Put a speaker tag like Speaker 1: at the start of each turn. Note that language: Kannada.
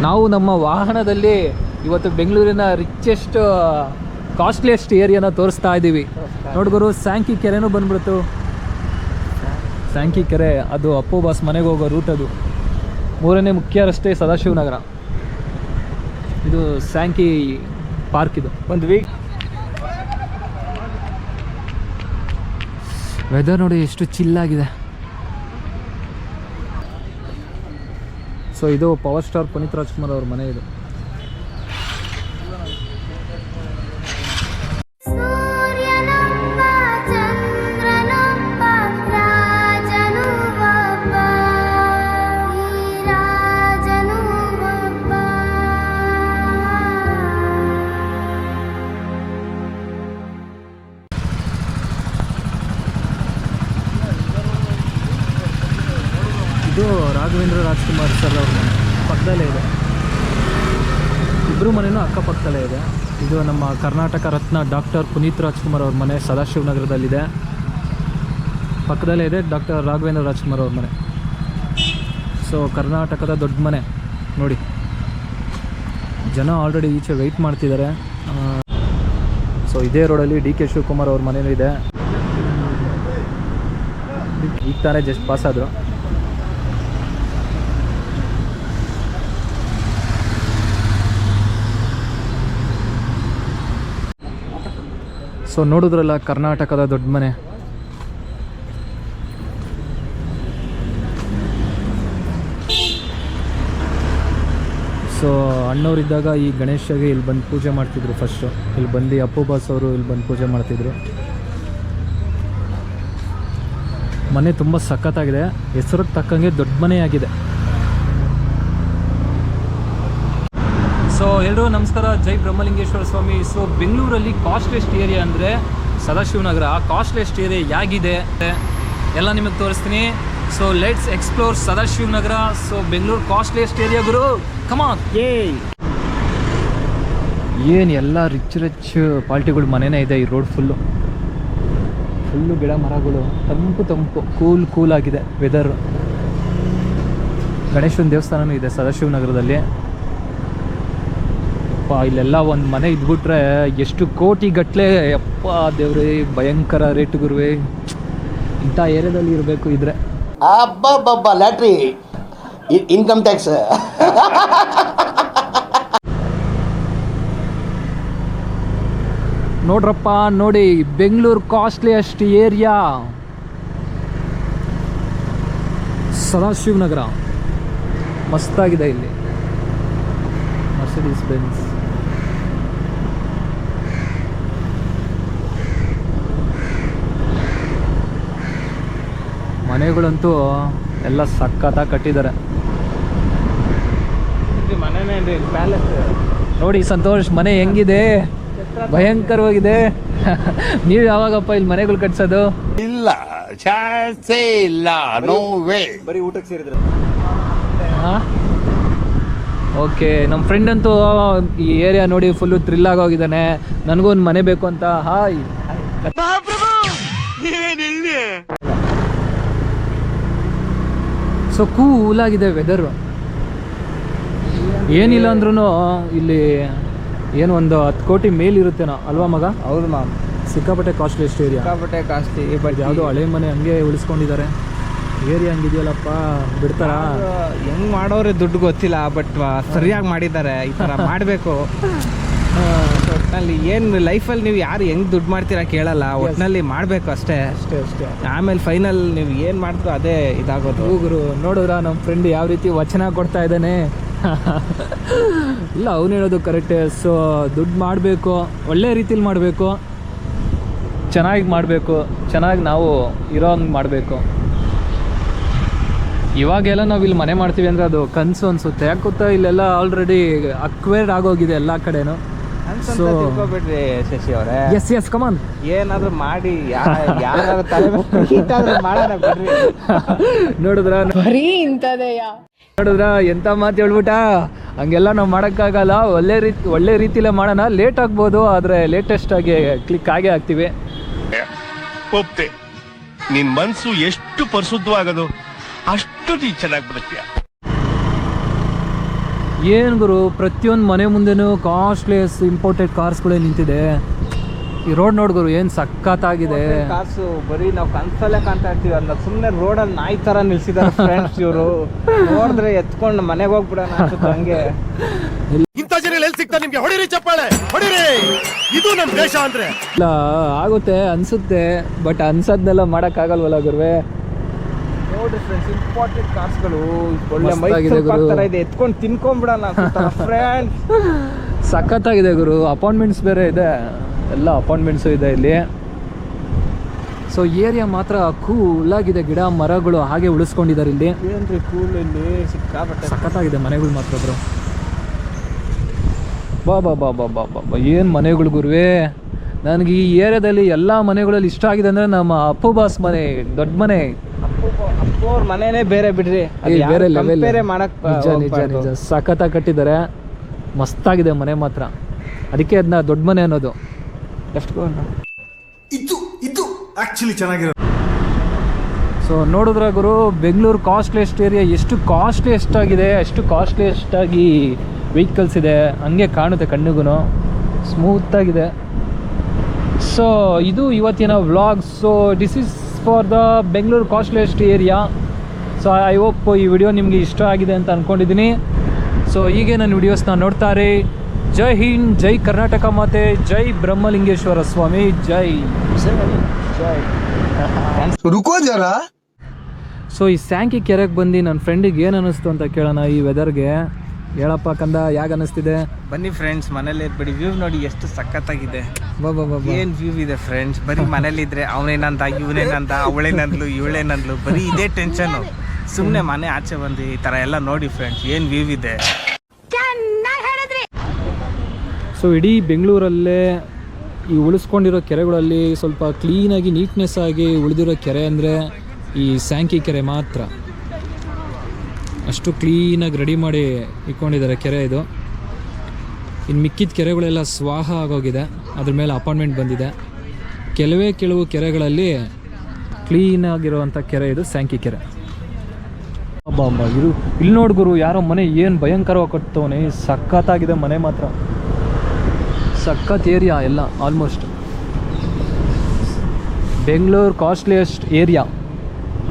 Speaker 1: ನಾವು ನಮ್ಮ ವಾಹನದಲ್ಲಿ ಇವತ್ತು ಬೆಂಗಳೂರಿನ ರಿಚೆಸ್ಟ್ ಕಾಸ್ಟ್ಲಿಯೆಸ್ಟ್ ಏರಿಯಾನ ತೋರಿಸ್ತಾ ಇದ್ದೀವಿ. ನೋಡ್ಗುರು, ಸ್ಯಾಂಕಿ ಕೆರೆನೂ ಬಂದ್ಬಿಡ್ತು. ಸ್ಯಾಂಕಿ ಕೆರೆ ಅದು ಅಪ್ಪು ಬಾಸ್ ಮನೆಗೆ ಹೋಗೋ ರೂಟ್. ಅದು 3ನೇ ಮುಖ್ಯ ರಸ್ತೆ, ಸದಾಶಿವನಗರ. ಇದು ಸ್ಯಾಂಕಿ ಪಾರ್ಕ್. ಇದು ಒಂದು ವೀಕ್ ವೆದರ್ ನೋಡಿ ಎಷ್ಟು ಚಿಲ್ಲಾಗಿದೆ. ಸೊ ಇದು ಪವರ್ ಸ್ಟಾರ್ ಪುನೀತ್ ರಾಜ್ಕುಮಾರ್ ಅವ್ರ ಮನೆ. ಇದು ಇದು ರಾಘವೇಂದ್ರ ರಾಜ್ಕುಮಾರ್ ಸರ್ ಅವ್ರ ಮನೆ ಪಕ್ಕದಲ್ಲೇ ಇದೆ. ಇಬ್ಬರು ಮನೆಯೂ ಅಕ್ಕಪಕ್ಕದಲ್ಲೇ ಇದೆ. ಇದು ನಮ್ಮ ಕರ್ನಾಟಕ ರತ್ನ ಡಾಕ್ಟರ್ ಪುನೀತ್ ರಾಜ್ಕುಮಾರ್ ಅವ್ರ ಮನೆ ಸದಾಶಿವನಗರದಲ್ಲಿದೆ. ಪಕ್ಕದಲ್ಲೇ ಇದೆ ಡಾಕ್ಟರ್ ರಾಘವೇಂದ್ರ ರಾಜ್ಕುಮಾರ್ ಅವ್ರ ಮನೆ. ಸೊ ಕರ್ನಾಟಕದ ದೊಡ್ಡ ಮನೆ ನೋಡಿ. ಜನ ಆಲ್ರೆಡಿ ಈಚೆ ವೆಯ್ಟ್ ಮಾಡ್ತಿದ್ದಾರೆ. ಸೊ ಇದೇ ರೋಡಲ್ಲಿ ಡಿ ಕೆ ಶಿವಕುಮಾರ್ ಅವ್ರ ಮನೇನೂ ಇದೆ. ಈಗ ತಾನೇ ಜಸ್ಟ್ ಪಾಸ್ ಆದರು. ಸೊ ನೋಡಿದ್ರಲ್ಲ ಕರ್ನಾಟಕದ ದೊಡ್ಡ ಮನೆ. ಸೊ ಅಣ್ಣವರಿದ್ದಾಗ ಈ ಗಣೇಶಗೆ ಇಲ್ಲಿ ಬಂದು ಪೂಜೆ ಮಾಡ್ತಿದ್ರು. ಫಸ್ಟು ಇಲ್ಲಿ ಬಂದು ಅಪ್ಪು ಬಾಸ್ ಅವರು ಇಲ್ಲಿ ಬಂದು ಪೂಜೆ ಮಾಡ್ತಿದ್ರು. ಮನೆ ತುಂಬ ಸಖತ್ತಾಗಿದೆ. ಹೆಸರಿಗೆ ತಕ್ಕಂಗೆ ದೊಡ್ಡ ಮನೆಯಾಗಿದೆ. ಸೊ ಎಲ್ಲರೂ ನಮಸ್ಕಾರ, ಜೈ ಬ್ರಹ್ಮಲಿಂಗೇಶ್ವರ ಸ್ವಾಮಿ. ಸೊ ಬೆಂಗಳೂರಲ್ಲಿ ಕಾಸ್ಟ್ಲಿಯೆಸ್ಟ್ ಏರಿಯಾ ಅಂದರೆ ಸದಾಶಿವನಗರ. ಆ ಕಾಸ್ಟ್ಲಿಯೆಸ್ಟ್ ಏರಿಯಾ ಹೇಗಿದೆ ಎಲ್ಲ ನಿಮಗೆ ತೋರಿಸ್ತೀನಿ. So let's explore Sadashivanagar. So Bengaluru costliest area ಗುರು, ಕಮಾನ್. ಏನು ಎಲ್ಲ ರಿಚ್ ಪಾರ್ಟಿಗಳು ಮನೆಯೇ ಇದೆ. ಈ ರೋಡ್ ಫುಲ್ಲು ಗಿಡ ಮರಗಳು, ತಂಪು ಕೂಲ್ ಆಗಿದೆ ವೆದರು. ಗಣೇಶನ ದೇವಸ್ಥಾನವೂ ಇದೆ ಸದಾಶಿವನಗರದಲ್ಲಿ. ಇಲ್ಲೆಲ್ಲ ಒಂದು ಮನೆ ಇದ್ಬಿಟ್ರೆ ಎಷ್ಟು ಕೋಟಿ ಗಟ್ಟಲೆ. ಯಪ್ಪ ದೇವ್ರಿ, ಭಯಂಕರ ರೇಟ್ ಗುರುವೆ. ಇಂಥ ಏರಿಯಾದಲ್ಲಿ ಇರಬೇಕು ಇದ್ರೆ.
Speaker 2: ಅಬ್ಬಬ್ಬಬ್ಬ, ಲ್ಯಾಟ್ರಿ, ಇನ್ಕಮ್ ಟ್ಯಾಕ್ಸ್.
Speaker 1: ನೋಡ್ರಪ್ಪ ನೋಡಿ, ಬೆಂಗಳೂರು ಕಾಸ್ಟ್ಲಿಯೆಸ್ಟ್ ಏರಿಯಾ ಸದಾಶಿವನಗರ. ಮಸ್ತಾಗಿದೆ. ಇಲ್ಲಿ ಮರ್ಸಿಡೀಸ್ ಬೆಂಜ್. ಮನೆಗಳಂತೂ ಎಲ್ಲ ಸಖತ್ತಾಗಿ ಕಟ್ಟಿದ್ದಾರೆ. ಪ್ಯಾಲೇಸ್ ನೋಡಿ ಸಂತೋಷ್, ಮನೆ ಹೆಂಗಿದೆ, ಭಯಂಕರವಾಗಿದೆ. ನೀವು ಯಾವಾಗಪ್ಪ ಇಲ್ಲಿ ಮನೆಗಳು ಕಟ್ಸೋದು?
Speaker 2: ಇಲ್ಲ, ಚಾನ್ಸೇ ಇಲ್ಲ, ನೋ ವೇ. ಬರೀ ಊಟಕ್ಕೆ ಸೇರಿದ್ರೆ.
Speaker 1: ಓಕೆ, ನಮ್ಮ ಫ್ರೆಂಡ್ ಅಂತೂ ಈ ಏರಿಯಾ ನೋಡಿ ಫುಲ್ಲು ಥ್ರಿಲ್ ಆಗೋಗಿದ್ದಾನೆ. ನನಗೂ ಒಂದು ಮನೆ ಬೇಕು ಅಂತ. ಹಾಯ್, ಸೊ ಕೂಲಾಗಿದೆ ವೆದರು. ಏನಿಲ್ಲ ಅಂದ್ರೂ ಇಲ್ಲಿ ಏನು ಒಂದು 10 ಕೋಟಿ ಮೇಲಿರುತ್ತೇನೋ ಅಲ್ವಾ ಮಗ?
Speaker 3: ಹೌದು ಮ್ಯಾಮ್,
Speaker 1: ಸಿಕ್ಕಾಪಟ್ಟೆ ಕಾಸ್ಟ್ಲಿಯೆಸ್ಟ್ ಏರಿಯಾ.
Speaker 3: ಸಿಕ್ಕಾಪಟ್ಟೆ ಕಾಸ್ಟ್ಲಿ.
Speaker 1: ಬಟ್ ಯಾವುದೋ ಹಳೆ ಮನೆ ಹಂಗೆ ಉಳಿಸ್ಕೊಂಡಿದ್ದಾರೆ. ಏರಿಯಾ ಹಂಗಿದೆಯಲ್ಲಪ್ಪ, ಬಿಡ್ತಾರ?
Speaker 3: ಹೆಂಗ್ ಮಾಡೋರೆ ದುಡ್ಡು ಗೊತ್ತಿಲ್ಲ, ಬಟ್ ಸರಿಯಾಗಿ ಮಾಡಿದ್ದಾರೆ. ಈ ಥರ ಮಾಡಬೇಕು. ಒಟ್ಟಿನಲ್ಲಿ ಏನು ಲೈಫಲ್ಲಿ ನೀವು ಯಾರು ಹೆಂಗೆ ದುಡ್ಡು ಮಾಡ್ತೀರಾ ಕೇಳಲ್ಲ, ಒಟ್ಟಿನಲ್ಲಿ ಮಾಡಬೇಕು ಅಷ್ಟೇ. ಆಮೇಲೆ ಫೈನಲ್ ನೀವು ಏನು ಮಾಡ್ತೀರೋ ಅದೇ ಇದಾಗೋದು.
Speaker 1: ಹೋಗ್ರು ನೋಡಿದ್ರ ನಮ್ಮ ಫ್ರೆಂಡ್ ಯಾವ ರೀತಿ ವಚನ ಕೊಡ್ತಾ ಇದ್ದಾನೆ. ಇಲ್ಲ, ಅವನು ಹೇಳೋದು ಕರೆಕ್ಟೇ. ಸೊ ದುಡ್ಡು ಮಾಡಬೇಕು, ಒಳ್ಳೆ ರೀತಿಲಿ ಮಾಡಬೇಕು, ಚೆನ್ನಾಗಿ ಮಾಡಬೇಕು, ಚೆನ್ನಾಗಿ ನಾವು ಇರೋ ಹಂಗೆ ಮಾಡಬೇಕು. ಇವಾಗೆಲ್ಲ ನಾವು ಇಲ್ಲಿ ಮನೆ ಮಾಡ್ತೀವಿ ಅಂದರೆ ಅದು ಕನಸು ಅನಿಸುತ್ತೆ. ಯಾಕೆ ಗೊತ್ತಾ, ಇಲ್ಲೆಲ್ಲ ಆಲ್ರೆಡಿ ಅಕ್ವೈರ್ಡ್ ಆಗೋಗಿದೆ ಎಲ್ಲ ಕಡೆನೂ.
Speaker 3: ಸೊ ತಿಳ್ಕೊಬಿಡ್ರಿ ಶಶಿ ಅವರೇ.
Speaker 1: ಎಸ್ ಕಮಾನ್,
Speaker 3: ಏನಾದರೂ ಮಾಡಿ ಯಾರು ತಲೆ ಮಾಡೋಣ ಬಿಡ್ರಿ.
Speaker 1: ನೋಡಿದ್ರ ಎಂಥ ಮಾತು ಹೇಳ್ಬಿಟ್ಟ. ಹಂಗೆಲ್ಲ ನಾವು ಮಾಡೋಕ್ಕಾಗಲ್ಲ. ಒಳ್ಳೆ ರೀತಿಲೇ ಮಾಡೋಣ. ಲೇಟ್ ಆಗ್ಬೋದು, ಆದರೆ ಲೇಟೆಸ್ಟ್ ಆಗಿ ಕ್ಲಿಕ್ ಆಗೇ ಆಗ್ತೀವಿ.
Speaker 4: ಒಪ್ತೆ, ನಿನ್ ಮನಸ್ಸು ಎಷ್ಟು ಪರಿಶುದ್ಧವಾಗದು ಅಷ್ಟು ನೀ ಚೆನ್ನಾಗಿ ಬದುಕ್ತೀಯ.
Speaker 1: ಏನು ಗುರು, ಪ್ರತಿಯೊಂದು ಮನೆ ಮುಂದೆನೂ ಕಾಸ್ಟ್ಲಿಯಸ್ ಇಂಪೋರ್ಟೆಡ್ ಕಾರ್ಸ್ಗಳೇ ನಿಂತಿದೆ. ಈ ರೋಡ್ ನೋಡ್ ಗುರು ಏನು ಸಖತ್ತಾಗಿದೆ.
Speaker 3: ಕಾಸು ಬರೀ ನಾವು ಕನ್ಸಲ್ಲೇ ಕಾಣ್ತಾ ಇರ್ತೀವಿ, ಅಲ್ಲ ಸುಮ್ಮನೆ ರೋಡಲ್ಲಿ ನಾಯಿ ಥರ ನಿಲ್ಸಿದ್ದಾರೆ ಫ್ರೆಂಡ್ಸ್ ಇವರು. ನೋಡಿದ್ರೆ ಎತ್ಕೊಂಡು ಮನೆಗೆ ಹೋಗ್ಬಿಡೋಣ ಅನ್ಸುತ್ತೆ ಹಂಗೆ.
Speaker 4: ಇಂಥ ಜನ ಎಲ್ಲಿ ಸಿಗ್ತಾರೆ ನಿಮ್ಗೆ? ಹೊಡಿರಿ ಚಪ್ಪಾಳೆ, ಹೊಡಿರಿ. ಇದು ನಮ್ಮ ದೇಶ ಅಂದ್ರೆ.
Speaker 1: ಇಲ್ಲ ಆಗುತ್ತೆ ಅನ್ಸುತ್ತೆ, ಬಟ್ ಅನ್ಸದ್ನೆಲ್ಲ ಮಾಡೋಕ್ಕಾಗಲ್ವಲ್ಲ ಗುರುವೆ.
Speaker 3: ನೋಡ್ರಿ ಫ್ರೆಂಡ್ಸ್, ಇಂಪಾರ್ಟೆಂಟ್ ಕಾರ್ಸ್ಗಳು ಒಳ್ಳೆ
Speaker 1: ಮಸ್ತಾಗಿದೆ ಗುರು.
Speaker 3: ಥರ ಇದೆ, ಎತ್ಕೊಂಡು ತಿನ್ಕೊಂಡ್ಬಿಡೋಣ ಫ್ರೆಂಡ್ಸ್.
Speaker 1: ಸಖತ್ತಾಗಿದೆ ಗುರು. ಅಪಾರ್ಟ್ಮೆಂಟ್ಸ್ ಬೇರೆ ಇದೆ, ಎಲ್ಲ ಅಪಾರ್ಟ್ಮೆಂಟ್ಸು ಇದೆ ಇಲ್ಲಿ. ಸೊ ಏರಿಯಾ ಮಾತ್ರ ಕೂಲಾಗಿದೆ, ಗಿಡ ಮರಗಳು ಹಾಗೆ ಉಳಿಸ್ಕೊಂಡಿದ್ದಾರೆ ಇಲ್ಲಿ.
Speaker 3: ಏನ್ರಿ ಕೂಲ್ ಇಲ್ಲಿ ಸಿಕ್ಕಾಬಟ್ಟೆ
Speaker 1: ಸಖತ್ತಾಗಿದೆ ಮನೆಗಳು ಮಾತ್ರ ಬ್ರೋ. ಬಾ ಬಾ ಬಾ ಬಾ ಬಾ ಬಾ ಬಾ ಏನು ಮನೆಗಳು ಗುರುವೇ. ನನಗೆ ಈ ಏರಿಯಾದಲ್ಲಿ ಎಲ್ಲ ಮನೆಗಳಲ್ಲಿ ಇಷ್ಟ ಆಗಿದೆ ಅಂದರೆ ನಮ್ಮ ಅಪ್ಪು ಬಾಸ್ ಮನೆ, ದೊಡ್ಡ ಮನೆ.
Speaker 3: ಅಪ್ಪು ಅವ್ರ ಮನೆನೇ ಬೇರೆ ಬಿಡ್ರಿ,
Speaker 1: ಬೇರೆ ಲೆವೆಲ್.
Speaker 3: ಬೇರೆ ಮಾಡಕ್
Speaker 1: ನಿಜ ನಿಜ ನಿಜ ಸಖತ್ತಾಗಿ ಕಟ್ಟಿದ್ದಾರೆ, ಮಸ್ತಾಗಿದೆ ಮನೆ ಮಾತ್ರ. ಅದಕ್ಕೆ ಅದನ್ನ ದೊಡ್ಡ ಮನೆ ಅನ್ನೋದು.
Speaker 5: ಇದು ಆಕ್ಚುಲಿ ಚೆನ್ನಾಗಿರೋದು.
Speaker 1: ಸೊ ನೋಡಿದ್ರ ಗುರು, ಬೆಂಗಳೂರು ಕಾಸ್ಟ್ಲಿಯೆಸ್ಟ್ ಏರಿಯಾ. ಎಷ್ಟು ಕಾಸ್ಟ್ಲಿಯೆಸ್ಟ್ ಆಗಿದೆ, ಅಷ್ಟು ಕಾಸ್ಟ್ಲಿಯೆಸ್ಟ್ ಆಗಿ ವೆಹಿಕಲ್ಸ್ ಇದೆ, ಹಂಗೆ ಕಾಣುತ್ತೆ ಕಣ್ಣಿಗೂ, ಸ್ಮೂತಾಗಿದೆ. ಸೊ ಇದು ಇವತ್ತಿನ vlog. So this is for the Bengaluru costliest area. So I hope ಈ ವಿಡಿಯೋ ನಿಮಗೆ ಇಷ್ಟ ಆಗಿದೆ ಅಂತ ಅಂದ್ಕೊಂಡಿದ್ದೀನಿ. ಸೊ ಹೀಗೆ ನನ್ನ ವಿಡಿಯೋಸ್ನ ನೋಡ್ತಾರೆ. ಜೈ ಹಿಂದ್, ಜೈ ಕರ್ನಾಟಕ ಮಾತೆ, ಜೈ ಬ್ರಹ್ಮಲಿಂಗೇಶ್ವರ ಸ್ವಾಮಿ, ಜೈ ಜೈ.
Speaker 5: ರುಕೋ ಜರಾ.
Speaker 1: ಸೊ ಈ ಸ್ಯಾಂಕಿ ಕೆರೆಗೆ ಬಂದು ನನ್ನ ಫ್ರೆಂಡಿಗೆ ಏನು ಅನ್ನಿಸ್ತು ಅಂತ ಕೇಳೋಣ ಈ ವೆದರ್ಗೆ. ಹೇಳಪ್ಪ ಕಂದ, ಯಾಕೆ ಅನ್ನಿಸ್ತಿದೆ?
Speaker 3: ಬನ್ನಿ ಫ್ರೆಂಡ್ಸ್, ಮನೇಲಿ ಇದ್ಬಿಡಿ. ವ್ಯೂ ನೋಡಿ ಎಷ್ಟು ಸಖತ್ತಾಗಿದೆ.
Speaker 1: ಬಾ ಬಾ ಬಾ ಬಾ.
Speaker 3: ಏನ್ ವ್ಯೂ ಇದೆ ಫ್ರೆಂಡ್ಸ್. ಬರೀ ಮನೇಲಿದ್ರೆ ಅವನೇನಂತ, ಇವನೇನಂತ, ಅವಳೇನಂದ್ಲು, ಇವಳೇನಂದ್ಲು, ಬರೀ ಇದೇ ಟೆನ್ಷನು. ಸುಮ್ಮನೆ ಮನೆ ಆಚೆ ಬಂದು ಈ ಥರ ಎಲ್ಲ ನೋಡಿ ಫ್ರೆಂಡ್ಸ್, ಏನು ವ್ಯೂ ಇದೆ.
Speaker 1: ಸೊ ಇಡೀ ಬೆಂಗಳೂರಲ್ಲೇ ಈ ಉಳಿಸ್ಕೊಂಡಿರೋ ಕೆರೆಗಳಲ್ಲಿ ಸ್ವಲ್ಪ ಕ್ಲೀನಾಗಿ ನೀಟ್ನೆಸ್ ಆಗಿ ಉಳಿದಿರೋ ಕೆರೆ ಅಂದರೆ ಈ ಸ್ಯಾಂಕಿ ಕೆರೆ ಮಾತ್ರ. ಅಷ್ಟು ಕ್ಲೀನಾಗಿ ರೆಡಿ ಮಾಡಿ ಇಟ್ಕೊಂಡಿದ್ದಾರೆ ಕೆರೆ ಇದು. ಇನ್ನು ಮಿಕ್ಕಿದ ಕೆರೆಗಳೆಲ್ಲ ಸ್ವಾಹ ಆಗೋಗಿದೆ, ಅದ್ರ ಮೇಲೆ ಅಪಾರ್ಟ್ಮೆಂಟ್ ಬಂದಿದೆ. ಕೆಲವು ಕೆರೆಗಳಲ್ಲಿ ಕ್ಲೀನಾಗಿರುವಂಥ ಕೆರೆ ಇದು ಸ್ಯಾಂಕಿ ಕೆರೆ. ಅಬ್ಬಾ ಅಮ್ಮ, ಇದು ಇಲ್ಲಿ ನೋಡಿ ಗುರು, ಯಾರೋ ಮನೆ ಏನು ಭಯಂಕರವಾಗಿ ಕಟ್ತವನೆ. ಸಖತ್ತಾಗಿದೆ ಮನೆ ಮಾತ್ರ, ಸಖತ್ ಏರಿಯಾ ಎಲ್ಲ. Almost Bengaluru costliest area.